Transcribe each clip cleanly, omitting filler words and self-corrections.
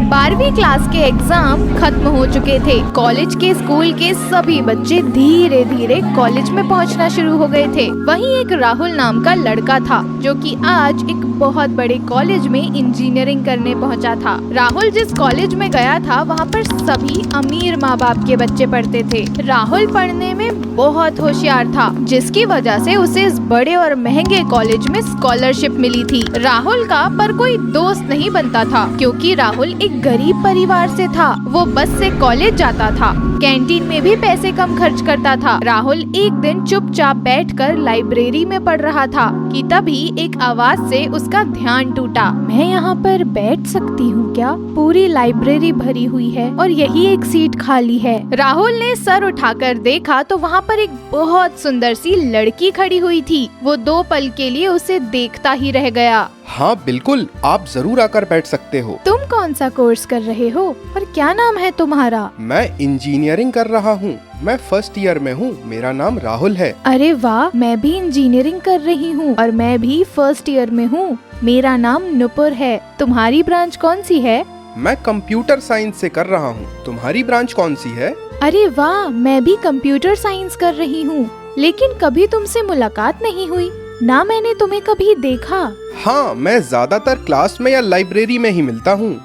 12वीं क्लास के एग्जाम खत्म हो चुके थे। कॉलेज के स्कूल के सभी बच्चे धीरे धीरे कॉलेज में पहुंचना शुरू हो गए थे। वहीं एक राहुल नाम का लड़का था जो कि आज एक बहुत बड़े कॉलेज में इंजीनियरिंग करने पहुंचा था। राहुल जिस कॉलेज में गया था वहां पर सभी अमीर माँ बाप के बच्चे पढ़ते थे। राहुल पढ़ने में बहुत होशियार था, जिसकी वजह से उसे इस बड़े और महंगे कॉलेज में स्कॉलरशिप मिली थी। राहुल का पर कोई दोस्त नहीं बनता था क्योंकि राहुल एक गरीब परिवार से था। वो बस से कॉलेज जाता था, कैंटीन में भी पैसे कम खर्च करता था। राहुल एक दिन चुपचाप बैठकर लाइब्रेरी में पढ़ रहा था कि तभी एक आवाज से उसका ध्यान टूटा। मैं यहाँ पर बैठ सकती हूँ क्या? पूरी लाइब्रेरी भरी हुई है और यही एक सीट खाली है। राहुल ने सर उठाकर देखा तो वहाँ पर एक बहुत सुंदर सी लड़की खड़ी हुई थी। वो 2 पल के लिए उसे देखता ही रह गया। हाँ बिल्कुल, आप जरूर आकर बैठ सकते हो। तुम कौन सा कोर्स कर रहे हो और क्या नाम है तुम्हारा? मैं इंजीनियरिंग कर रहा हूँ। मैं फर्स्ट ईयर में हूँ। मेरा नाम राहुल है। अरे वाह, मैं भी इंजीनियरिंग कर रही हूँ और मैं भी फर्स्ट ईयर में हूँ। मेरा नाम नुपुर है। तुम्हारी ब्रांच कौन सी है? मैं कंप्यूटर साइंस से कर रहा हूँ। तुम्हारी ब्रांच कौन सी है? अरे वाह, मैं भी कंप्यूटर साइंस कर रही हूँ, लेकिन कभी तुमसे मुलाकात नहीं हुई ना, मैंने तुम्हें कभी देखा। हाँ, मैं ज्यादातर क्लास में या लाइब्रेरी में ही मिलता हूँ।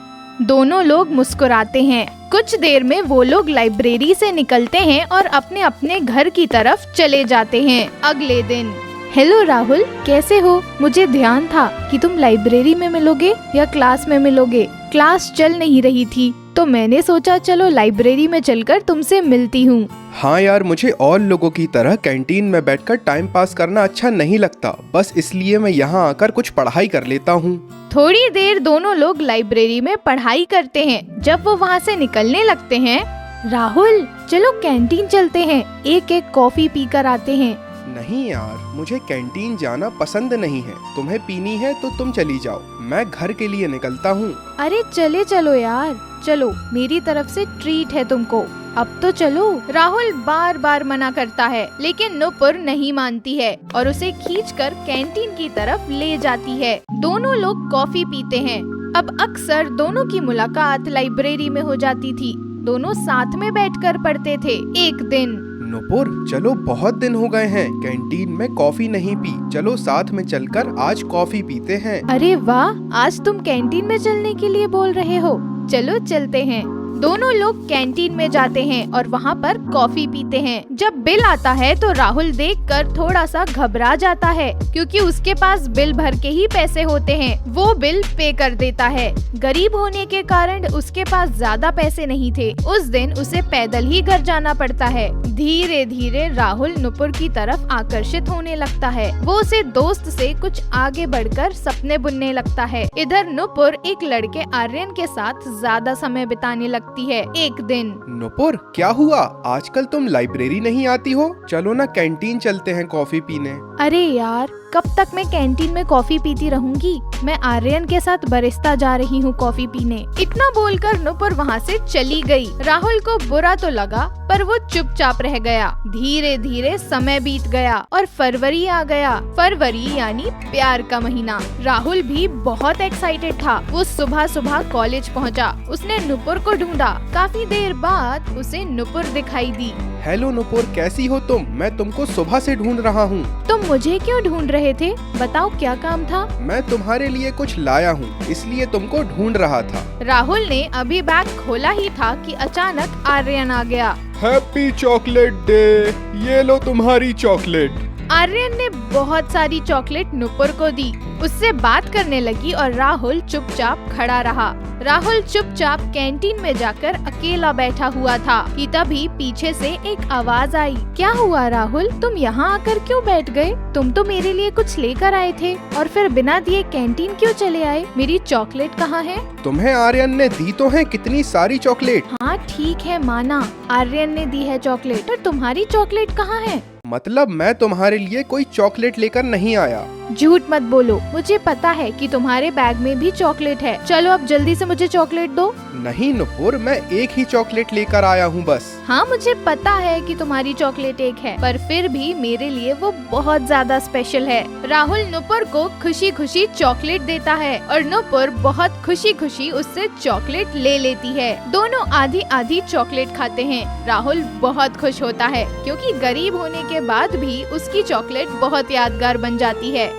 दोनों लोग मुस्कुराते हैं। कुछ देर में वो लोग लाइब्रेरी से निकलते हैं और अपने अपने घर की तरफ चले जाते हैं। अगले दिन। हेलो राहुल, कैसे हो? मुझे ध्यान था कि तुम लाइब्रेरी में मिलोगे या क्लास में मिलोगे। क्लास चल नहीं रही थी तो मैंने सोचा चलो लाइब्रेरी में चलकर तुमसे मिलती हूँ। हाँ यार, मुझे और लोगों की तरह कैंटीन में बैठकर टाइम पास करना अच्छा नहीं लगता। बस इसलिए मैं यहाँ आकर कुछ पढ़ाई कर लेता हूँ। थोड़ी देर दोनों लोग लाइब्रेरी में पढ़ाई करते हैं। जब वो वहाँ से निकलने लगते हैं, राहुल चलो कैंटीन चलते हैं, एक एक कॉफी पीकर आते हैं। नहीं यार, मुझे कैंटीन जाना पसंद नहीं है। तुम्हें पीनी है तो तुम चली जाओ, मैं घर के लिए निकलता हूँ। अरे चलो यार, चलो, मेरी तरफ से ट्रीट है तुमको, अब तो चलो। राहुल बार बार मना करता है लेकिन नुपुर नहीं मानती है और उसे खींचकर कैंटीन की तरफ ले जाती है। दोनों लोग कॉफी पीते हैं। अब अक्सर दोनों की मुलाकात लाइब्रेरी में हो जाती थी। दोनों साथ में बैठकर पढ़ते थे। एक दिन। नुपुर, चलो बहुत दिन हो गए हैं कैंटीन में कॉफी नहीं पी। चलो साथ में चलकर आज कॉफी पीते हैं। अरे वाह, आज तुम कैंटीन में चलने के लिए बोल रहे हो। चलो चलते हैं। दोनों लोग कैंटीन में जाते हैं और वहाँ पर कॉफी पीते हैं। जब बिल आता है तो राहुल देखकर थोड़ा सा घबरा जाता है क्योंकि उसके पास बिल भर के ही पैसे होते हैं। वो बिल पे कर देता है। गरीब होने के कारण उसके पास ज्यादा पैसे नहीं थे। उस दिन उसे पैदल ही घर जाना पड़ता है। धीरे धीरे राहुल नुपुर की तरफ आकर्षित होने लगता है। वो उसे दोस्त से कुछ आगे बढ़कर सपने बुनने लगता है। इधर नुपुर एक लड़के आर्यन के साथ ज्यादा समय बिताने लगती है। एक दिन। नुपुर, क्या हुआ? आजकल तुम लाइब्रेरी नहीं आती हो? चलो ना कैंटीन चलते हैं कॉफी पीने। अरे यार, कब तक मैं कैंटीन में कॉफी पीती रहूंगी? मैं आर्यन के साथ बरिस्ता जा रही हूँ कॉफी पीने। इतना बोलकर नुपुर वहाँ से चली गई। राहुल को बुरा तो लगा पर वो चुपचाप रह गया। धीरे धीरे समय बीत गया और फरवरी आ गया। फरवरी यानी प्यार का महीना। राहुल भी बहुत एक्साइटेड था। वो सुबह सुबह कॉलेज पहुँचा। उसने नुपुर को ढूंढा। काफी देर बाद उसे नुपुर दिखाई दी। हेलो नुपुर, कैसी हो तुम? मैं तुमको सुबह से ढूंढ रहा हूँ। तुम मुझे क्यों ढूंढ रहे थे? बताओ क्या काम था? मैं तुम्हारे लिए कुछ लाया हूँ, इसलिए तुमको ढूंढ रहा था। राहुल ने अभी बैग खोला ही था कि अचानक आर्यन आ गया। हैप्पी चॉकलेट डे, ये लो तुम्हारी चॉकलेट। आर्यन ने बहुत सारी चॉकलेट नुपुर को दी। उससे बात करने लगी और राहुल चुपचाप खड़ा रहा। राहुल चुपचाप कैंटीन में जाकर अकेला बैठा हुआ था कि तभी पीछे से एक आवाज आई। क्या हुआ राहुल, तुम यहाँ आकर क्यों बैठ गए? तुम तो मेरे लिए कुछ लेकर आए थे और फिर बिना दिए कैंटीन क्यों चले आए? मेरी चॉकलेट कहाँ है? तुम्हें आर्यन ने दी तो है कितनी सारी चॉकलेट। हाँ ठीक है, माना आर्यन ने दी है चॉकलेट, और तुम्हारी चॉकलेट कहाँ है? मतलब मैं तुम्हारे लिए कोई चॉकलेट लेकर नहीं आया। झूठ मत बोलो, मुझे पता है कि तुम्हारे बैग में भी चॉकलेट है। चलो अब जल्दी से मुझे चॉकलेट दो। नहीं नुपुर, मैं एक ही चॉकलेट लेकर आया हूँ बस। हाँ मुझे पता है कि तुम्हारी चॉकलेट एक है, पर फिर भी मेरे लिए वो बहुत ज्यादा स्पेशल है। राहुल नुपुर को खुशी खुशी चॉकलेट देता है और नुपुर बहुत खुशी खुशी उससे चॉकलेट ले लेती है। दोनों आधी आधी चॉकलेट खाते हैं। राहुल बहुत खुश होता है क्योंकि गरीब होने के बाद भी उसकी चॉकलेट बहुत यादगार बन जाती है।